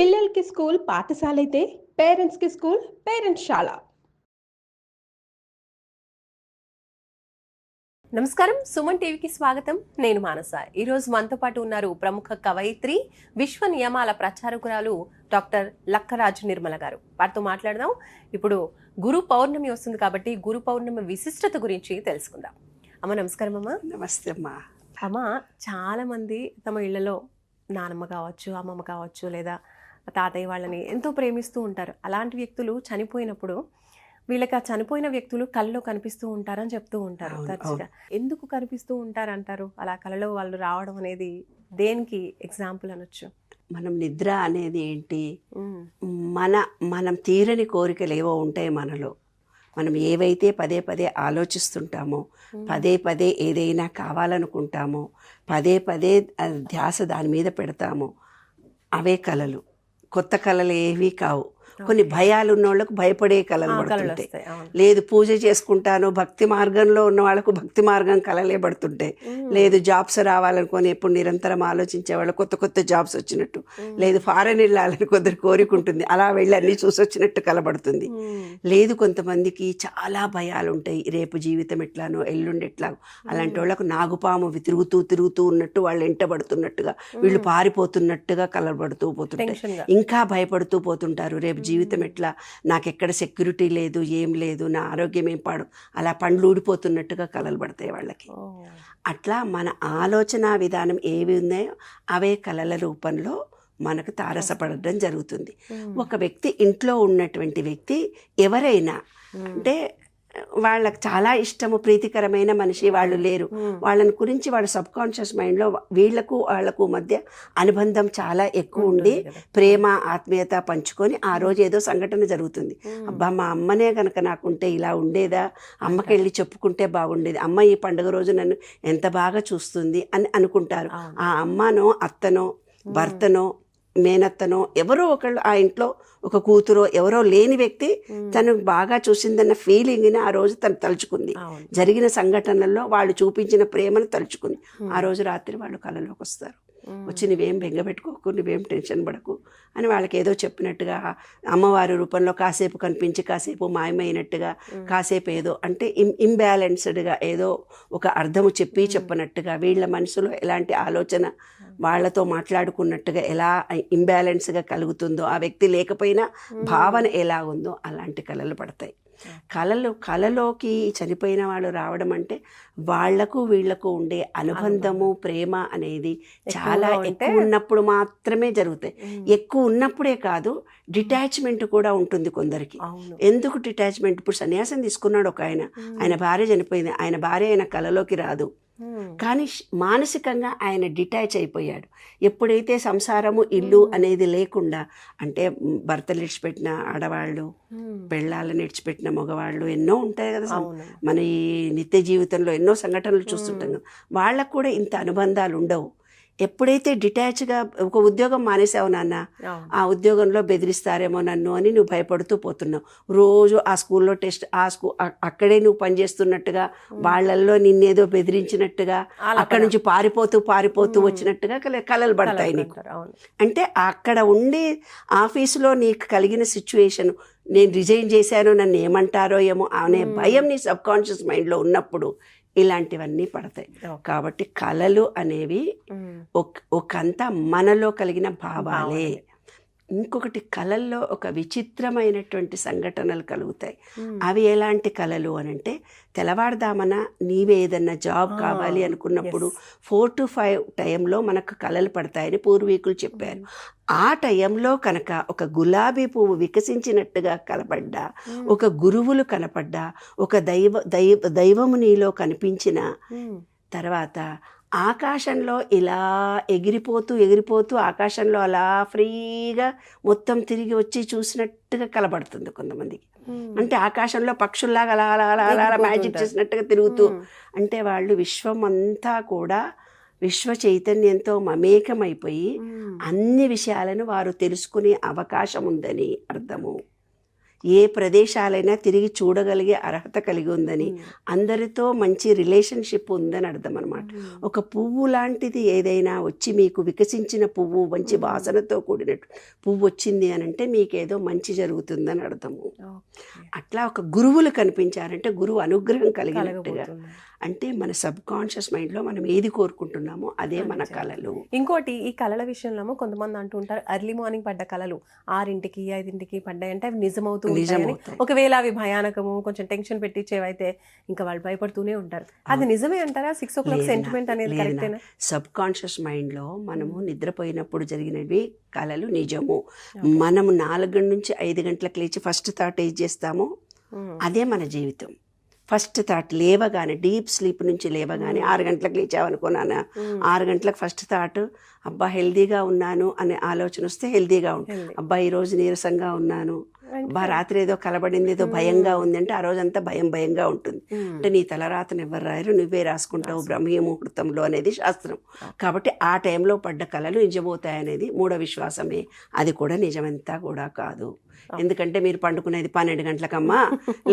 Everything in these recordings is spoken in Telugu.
పిల్లలకి స్కూల్ పాఠశాల అయితే పేరెంట్స్‌కి స్కూల్ పేరెంట్స్‌శాల. నమస్కారం, సుమన్ టీవీకి స్వాగతం. నేను మానస. ఈరోజు మనతో పాటు ఉన్నారు ప్రముఖ కవయిత్రి, విశ్వ నియమాల ప్రచారకురాలు డాక్టర్ లక్కరాజు నిర్మల గారు. వారితో మాట్లాడదాం. ఇప్పుడు గురు పౌర్ణమి వస్తుంది కాబట్టి గురు పౌర్ణమి విశిష్టత గురించి తెలుసుకుందాం. అమ్మ నమస్కారం. అమ్మ నమస్తే అమ్మా. అమ్మ, చాలా మంది తమ ఇళ్లలో నానమ్మ కావచ్చు, అమ్మమ్మ కావచ్చు, లేదా తాతయ్య వాళ్ళని ఎంతో ప్రేమిస్తూ ఉంటారు. అలాంటి వ్యక్తులు చనిపోయినప్పుడు వీళ్ళకి ఆ చనిపోయిన వ్యక్తులు కళ్ళలో కనిపిస్తూ ఉంటారని చెప్తూ ఉంటారు. తరచుగా ఎందుకు కనిపిస్తూ ఉంటారంటారు? అలా కళలో వాళ్ళు రావడం అనేది దేనికి ఎగ్జాంపుల్ అనొచ్చు? మనం నిద్ర అనేది ఏంటి, మనం తీరని కోరికలు ఏవో ఉంటాయి మనలో. మనం ఏవైతే పదే పదే ఆలోచిస్తుంటామో, పదే పదే ఏదైనా కావాలనుకుంటామో, పదే పదే ధ్యాస దాని మీద పెడతామో, అవే కళలు. కొత్త కళలు ఏవి కావు. కొన్ని భయాలు ఉన్న వాళ్ళకు భయపడే కళలు పడుతుంటాయి. లేదు పూజ చేసుకుంటాను, భక్తి మార్గంలో ఉన్న వాళ్ళకు భక్తి మార్గం కళలే పడుతుంటాయి. లేదు జాబ్స్ రావాలనుకొని ఎప్పుడు నిరంతరం ఆలోచించే వాళ్ళు కొత్త కొత్త జాబ్స్ వచ్చినట్టు, లేదు ఫారెన్ వెళ్ళాలని కొందరు కోరిక ఉంటుంది, అలా వెళ్ళి అన్నీ చూసి వచ్చినట్టు కలబడుతుంది. లేదు కొంతమందికి చాలా భయాలు ఉంటాయి, రేపు జీవితం ఎట్లానో ఎల్లుండి ఎట్లాగో. అలాంటి వాళ్ళకు నాగుపాము తిరుగుతూ ఉన్నట్టు, వాళ్ళు ఎంటబడుతున్నట్టుగా, వీళ్ళు పారిపోతున్నట్టుగా కలబడుతూ పోతుంటాయి. ఇంకా భయపడుతూ పోతుంటారు, రేపు జీవితం ఎట్లా, నాకెక్కడ సెక్యూరిటీ లేదు, ఏం లేదు, నా ఆరోగ్యం ఏం పాడు, అలా పండ్లు ఊడిపోతున్నట్టుగా కలలు పడతాయి వాళ్ళకి. అట్లా మన ఆలోచన విధానం ఏవి ఉన్నాయో అవే కళల రూపంలో మనకు తారసపడడం జరుగుతుంది. ఒక వ్యక్తి, ఇంట్లో ఉన్నటువంటి వ్యక్తి ఎవరైనా అంటే వాళ్ళకి చాలా ఇష్టము, ప్రీతికరమైన మనిషి వాళ్ళు లేరు, వాళ్ళని గురించి వాళ్ళ సబ్ కాన్షియస్ మైండ్లో వాళ్ళకు మధ్య అనుబంధం చాలా ఎక్కువ ఉండి ప్రేమ ఆత్మీయత పంచుకొని ఆ రోజు ఏదో సంఘటన జరుగుతుంది. అబ్బా మా అమ్మనే కనుక నాకుంటే ఇలా ఉండేదా, అమ్మకి వెళ్ళి చెప్పుకుంటే బాగుండేది, అమ్మ ఈ పండుగ రోజు నన్ను ఎంత బాగా చూస్తుంది అని అనుకుంటారు. ఆ అమ్మనో అత్తనో భర్తనో మేనత్తనో ఎవరో ఒకళ్ళు, ఆ ఇంట్లో ఒక కూతురో ఎవరో లేని వ్యక్తి తను బాగా చూసిందన్న ఫీలింగ్ని ఆ రోజు తను తలుచుకుంది. జరిగిన సంఘటనల్లో వాళ్ళు చూపించిన ప్రేమను తలుచుకుంది. ఆ రోజు రాత్రి వాళ్ళు కళలోకి వస్తారు. వచ్చి నువ్వేం బెంగపెట్టుకోకు, నువ్వేం టెన్షన్ పడకు అని వాళ్ళకి ఏదో చెప్పినట్టుగా, అమ్మవారి రూపంలో కాసేపు కనిపించి కాసేపు మాయమైనట్టుగా, కాసేపు ఏదో అంటే ఇంబ్యాలెన్స్డ్గా ఏదో ఒక అర్థము చెప్పనట్టుగా, వీళ్ళ మనసులో ఎలాంటి ఆలోచన వాళ్ళతో మాట్లాడుకున్నట్టుగా ఎలా ఇంబ్యాలెన్స్గా కలుగుతుందో, ఆ వ్యక్తి లేకపోయినా భావన ఎలా ఉందో అలాంటి కళలు పడతాయి. కళలోకి చనిపోయిన వాళ్ళు రావడం అంటే వాళ్లకు వీళ్లకు ఉండే అనుబంధము ప్రేమ అనేది చాలా ఎక్కువ ఉన్నప్పుడు మాత్రమే జరుగుతాయి. ఎక్కువ ఉన్నప్పుడే కాదు, డిటాచ్మెంట్ కూడా ఉంటుంది కొందరికి. ఎందుకు డిటాచ్మెంట్? ఇప్పుడు సన్యాసం తీసుకున్నాడు ఒక ఆయన భార్య చనిపోయింది, ఆయన భార్య ఆయన కళలోకి రాదు, కానీ మానసికంగా ఆయన డిటాచ్ అయిపోయాడు. ఎప్పుడైతే సంసారము ఇల్లు అనేది లేకుండా, అంటే భర్తలు విడిచిపెట్టిన ఆడవాళ్ళు, పెళ్ళాలను విడిచిపెట్టిన మగవాళ్ళు ఎన్నో ఉంటాయి కదా మన ఈ నిత్య జీవితంలో, ఎన్నో సంఘటనలు చూస్తుంటాం కదా, వాళ్ళకు కూడా ఇంత అనుబంధాలు ఉండవు. ఎప్పుడైతే డిటాచ్గా ఒక ఉద్యోగం మానేసావు నాన్న, ఆ ఉద్యోగంలో బెదిరిస్తారేమో నన్ను అని నువ్వు భయపడుతూ పోతున్నావు. రోజు ఆ స్కూల్లో టెస్ట్, అక్కడే నువ్వు పనిచేస్తున్నట్టుగా, వాళ్ళల్లో నిన్నేదో బెదిరించినట్టుగా, అక్కడి నుంచి పారిపోతూ వచ్చినట్టుగా కలలు పడతాయి నీకు. అంటే అక్కడ ఉండి ఆఫీసులో నీకు కలిగిన సిచ్యువేషన్, నేను రిజైన్ చేశాను, నన్ను ఏమంటారో ఏమో అనే భయం నీ సబ్ కాన్షియస్ మైండ్లో ఉన్నప్పుడు ఇలాంటివన్నీ పడతాయి. కాబట్టి కళలు అనేవి ఒకంత మనలో కలిగిన భావాలే. ఇంకొకటి, కళల్లో ఒక విచిత్రమైనటువంటి సంఘటనలు కలుగుతాయి. అవి ఎలాంటి కళలు అని అంటే, తెల్లవారుదామన నీవే ఏదన్నా జాబ్ కావాలి అనుకున్నప్పుడు 4 to 5 టైంలో మనకు కళలు పడతాయని పూర్వీకులు చెప్పారు. ఆ టైంలో కనుక ఒక గులాబీ పువ్వు వికసించినట్టుగా కనపడ్డా, ఒక గురువులు కనపడ్డా, ఒక దైవము నీలో కనిపించిన తర్వాత ఆకాశంలో ఇలా ఎగిరిపోతూ ఆకాశంలో అలా ఫ్రీగా మొత్తం తిరిగి వచ్చి చూసినట్టుగా కలబడుతుంది కొంతమందికి. అంటే ఆకాశంలో పక్షుల్లాగా అలా అలా అలా అలా మ్యాజిక్ చేసినట్టుగా తిరుగుతూ, అంటే వాళ్ళు విశ్వం అంతా కూడా విశ్వ చైతన్యంతో మమేకమైపోయి అన్ని విషయాలను వారు తెలుసుకునే అవకాశం ఉందని అర్థము. ఏ ప్రదేశాలైనా తిరిగి చూడగలిగే అర్హత కలిగి ఉందని, అందరితో మంచి రిలేషన్షిప్ ఉందని అర్థం అనమాట. ఒక పువ్వు లాంటిది ఏదైనా వచ్చి మీకు వికసించిన పువ్వు, మంచి వాసనతో కూడినట్టు పువ్వు వచ్చింది అని అంటే మీకేదో మంచి జరుగుతుందని అర్థము. అట్లా ఒక గురువులు కనిపించారంటే గురువు అనుగ్రహం కలిగినట్టుగా. అంటే మన సబ్ కాన్షియస్ మైండ్లో మనం ఏది కోరుకుంటున్నామో అదే మన కళలు. ఇంకోటి ఈ కళల విషయంలో కొంతమంది అంటూ ఉంటారు, ఎర్లీ మార్నింగ్ పడ్డ కళలు 6కి 5కి పడ్డాయంటే అవి నిజమవుతూ ఉంటాయని. ఒకవేళ అవి భయానకము, కొంచెం టెన్షన్ పెట్టించేవైతే ఇంకా వాళ్ళు భయపడుతూనే ఉంటారు. అది నిజమే అంటారా? 6 o'clock సెంటిమెంట్ అనేది కరెక్టేనా? సబ్ కాన్షియస్ మైండ్లో మనము నిద్రపోయినప్పుడు జరిగినవి కళలు నిజము. మనము 4 నుంచి 5 గంటలకు లేచి ఫస్ట్ థాట్ ఏం చేస్తామో అదే మన జీవితం. ఫస్ట్ థాట్ లేవగానే, డీప్ స్లీప్ నుంచి లేవగానే 6 గంటలకు లేచావనుకున్నాను, 6 గంటలకు ఫస్ట్ థాట్ అబ్బా హెల్దీగా ఉన్నాను అనే ఆలోచన వస్తే హెల్దీగా ఉంటుంది. అబ్బా ఈరోజు నీరసంగా ఉన్నాను, అబ్బా రాత్రి ఏదో కలబడింది, ఏదో భయంగా ఉంది అంటే ఆ రోజంతా భయంగా ఉంటుంది. అంటే నీ తలరాతను ఎవరు రాయరు, నువ్వే రాసుకుంటావు బ్రహ్మ ముహూర్తంలో అనేది శాస్త్రం. కాబట్టి ఆ టైంలో పడ్డ కళలు నిజమవుతాయనేది మూఢ విశ్వాసమే. అది కూడా నిజమంతా కూడా కాదు. ఎందుకంటే మీరు పండుకునేది 12 గంటలకమ్మా,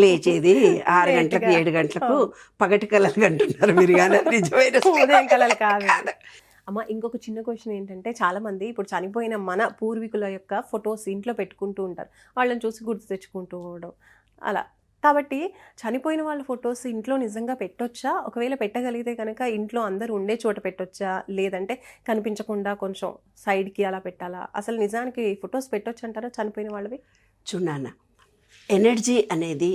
లేచేది 6 గంటలకు 7 గంటలకు. పగటి కళలు అంటున్నారు మీరు, కానీ నిజమైన ఉదయం కళలు కాదు అమ్మ. ఇంకొక చిన్న క్వశ్చన్ ఏంటంటే, చాలా మంది ఇప్పుడు చనిపోయిన మన పూర్వీకుల యొక్క ఫొటోస్ ఇంట్లో పెట్టుకుంటూ ఉంటారు, వాళ్ళని చూసి గుర్తు తెచ్చుకుంటూ ఉండడం అలా. కాబట్టి చనిపోయిన వాళ్ళ ఫొటోస్ ఇంట్లో నిజంగా పెట్టొచ్చా? ఒకవేళ పెట్టగలిగితే కనుక ఇంట్లో అందరూ ఉండే చోట పెట్టొచ్చా, లేదంటే కనిపించకుండా కొంచెం సైడ్కి అలా పెట్టాలా? అసలు నిజానికి ఫొటోస్ పెట్టొచ్చు అంటారా చనిపోయిన వాళ్ళవి? చూడానా, ఎనర్జీ అనేది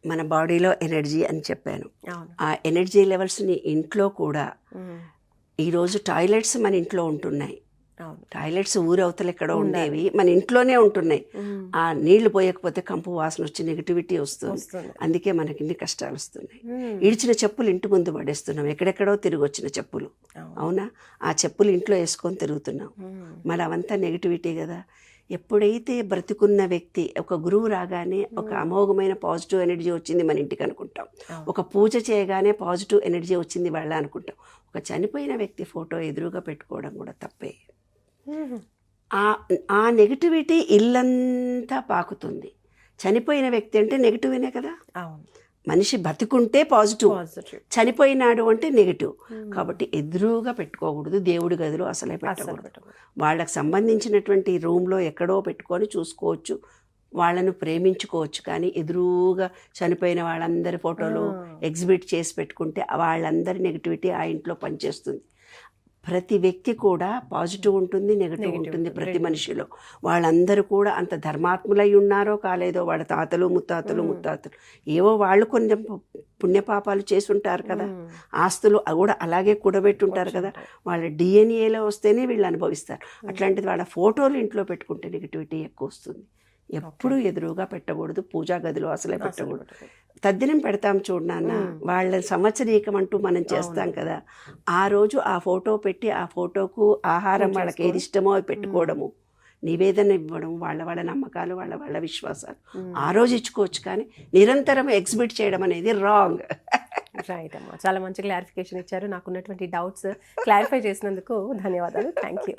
మన బాడీలో ఎనర్జీ అని చెప్పాను. ఆ ఎనర్జీ లెవెల్స్ని ఇంట్లో కూడా, ఈరోజు టాయిలెట్స్ మన ఇంట్లో ఉంటున్నాయి. టాయిలెట్స్ ఊరవతలు ఎక్కడో ఉండేవి మన ఇంట్లోనే ఉంటున్నాయి. ఆ నీళ్లు పోయకపోతే కంపు వాసన వచ్చి నెగిటివిటీ వస్తుంది. అందుకే మనకి ఇన్ని కష్టాలు వస్తున్నాయి. ఇడిచిన చెప్పులు ఇంటి ముందు పడేస్తున్నాం, ఎక్కడెక్కడో తిరిగి వచ్చిన చెప్పులు. అవునా? ఆ చెప్పులు ఇంట్లో వేసుకొని తిరుగుతున్నాం. మరి అవంతా నెగిటివిటీ కదా. ఎప్పుడైతే బ్రతికున్న వ్యక్తి, ఒక గురువు రాగానే ఒక అమోఘమైన పాజిటివ్ ఎనర్జీ వచ్చింది మన ఇంటికి అనుకుంటాం. ఒక పూజ చేయగానే పాజిటివ్ ఎనర్జీ వచ్చింది వాళ్ళ అనుకుంటాం. ఒక చనిపోయిన వ్యక్తి ఫోటో ఎదురుగా పెట్టుకోవడం కూడా తప్పే. ఆ నెగిటివిటీ ఇల్లంతా పాకుతుంది. చనిపోయిన వ్యక్తి అంటే నెగిటివ్నే కదా. మనిషి బతుకుంటే పాజిటివ్, చనిపోయినాడు అంటే నెగిటివ్. కాబట్టి ఎదురుగా పెట్టుకోకూడదు, దేవుడి గదిలో అసలే పెట్టకూడదు. వాళ్ళకి సంబంధించినటువంటి రూమ్లో ఎక్కడో పెట్టుకొని చూసుకోవచ్చు, వాళ్ళను ప్రేమించుకోవచ్చు. కానీ ఎదురుగా చనిపోయిన వాళ్ళందరి ఫోటోలు ఎగ్జిబిట్ చేసి పెట్టుకుంటే వాళ్ళందరి నెగిటివిటీ ఆ ఇంట్లో పనిచేస్తుంది. ప్రతి వ్యక్తి కూడా పాజిటివ్ ఉంటుంది, నెగిటివ్ ఉంటుంది ప్రతి మనిషిలో. వాళ్ళందరూ కూడా అంత ధర్మాత్ములై ఉన్నారో కాలేదో, వాళ్ళ తాతలు ముత్తాతలు ఏవో వాళ్ళు కొంచెం పుణ్యపాపాలు చేసి ఉంటారు కదా, ఆస్తులు కూడా అలాగే కూడబెట్టుంటారు కదా, వాళ్ళ డిఎన్ఏలో వస్తేనే వీళ్ళు అనుభవిస్తారు. అట్లాంటిది వాళ్ళ ఫోటోలు ఇంట్లో పెట్టుకుంటే నెగిటివిటీ ఎక్కువ వస్తుంది. ఎప్పుడు ఎదురుగా పెట్టకూడదు, పూజా గదిలో అసలే పెట్టకూడదు. తద్దినం పెడతాం చూడనాన్న, వాళ్ళ సంవత్సరీకం అంటూ మనం చేస్తాం కదా, ఆ రోజు ఆ ఫోటో పెట్టి ఆ ఫోటోకు ఆహారం వాళ్ళకి ఏది ఇష్టమో అది పెట్టుకోవడము, నివేదన ఇవ్వడం, వాళ్ళ నమ్మకాలు, వాళ్ళ విశ్వాసాలు ఆ రోజు ఇచ్చుకోవచ్చు. కానీ నిరంతరం ఎగ్జిబిట్ చేయడం అనేది రాంగ్. రైట్ అమ్మా, చాలా మంచి క్లారిఫికేషన్ ఇచ్చారు. నాకున్నటువంటి డౌట్స్ క్లారిఫై చేసినందుకు ధన్యవాదాలు. Thank you.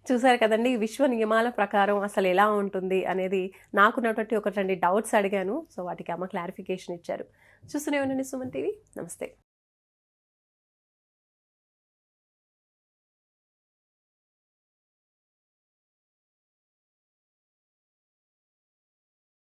చూసారు కదండి, విశ్వ నియమాల ప్రకారం అసలు ఎలా ఉంటుంది అనేది నాకున్నటువంటి ఒక 2 డౌట్స్ అడిగాను. సో వాటికి అమ్మ క్లారిఫికేషన్ ఇచ్చారు. చూస్తూనే ఉండండి సుమన్ టీవీ. నమస్తే.